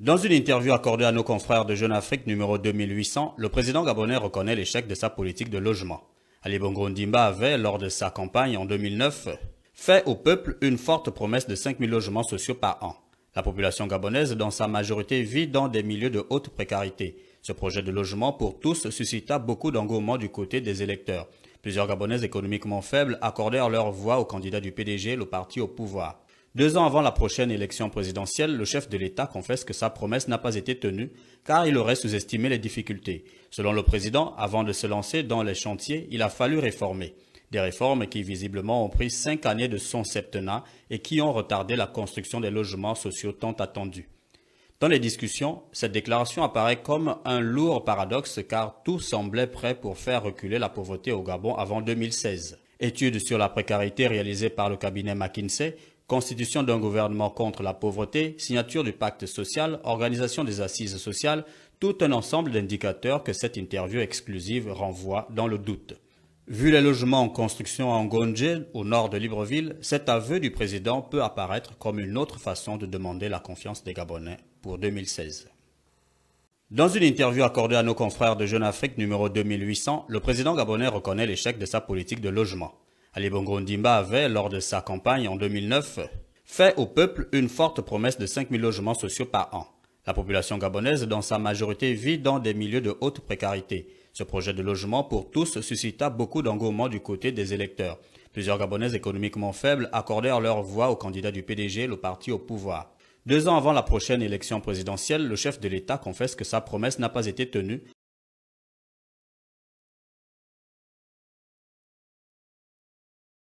Dans une interview accordée à nos confrères de Jeune Afrique numéro 2800, le président gabonais reconnaît l'échec de sa politique de logement. Ali Bongo Ondimba avait, lors de sa campagne en 2009, fait au peuple une forte promesse de 5 000 logements sociaux par an. La population gabonaise, dans sa majorité, vit dans des milieux de haute précarité. Ce projet de logement pour tous suscita beaucoup d'engouement du côté des électeurs. Plusieurs Gabonais économiquement faibles accordèrent leur voix au candidat du PDG, le parti au pouvoir. 2 ans avant la prochaine élection présidentielle, le chef de l'État confesse que sa promesse n'a pas été tenue car il aurait sous-estimé les difficultés. Selon le président, avant de se lancer dans les chantiers, il a fallu réformer. Des réformes qui visiblement ont pris 5 années de son septennat et qui ont retardé la construction des logements sociaux tant attendus. Dans les discussions, cette déclaration apparaît comme un lourd paradoxe car tout semblait prêt pour faire reculer la pauvreté au Gabon avant 2016. Étude sur la précarité réalisée par le cabinet McKinsey, constitution d'un gouvernement contre la pauvreté, signature du pacte social, organisation des assises sociales, tout un ensemble d'indicateurs que cette interview exclusive renvoie dans le doute. Vu les logements en construction à Ngonje, au nord de Libreville, cet aveu du président peut apparaître comme une autre façon de demander la confiance des Gabonais pour 2016. Dans une interview accordée à nos confrères de Jeune Afrique numéro 2800, le président gabonais reconnaît l'échec de sa politique de logement. Ali Bongo Ondimba avait, lors de sa campagne en 2009, fait au peuple une forte promesse de 5 000 logements sociaux par an. La population gabonaise, dans sa majorité, vit dans des milieux de haute précarité. Ce projet de logement pour tous suscita beaucoup d'engouement du côté des électeurs. Plusieurs Gabonais économiquement faibles accordèrent leur voix au candidat du PDG, le parti au pouvoir. 2 ans avant la prochaine élection présidentielle, le chef de l'État confesse que sa promesse n'a pas été tenue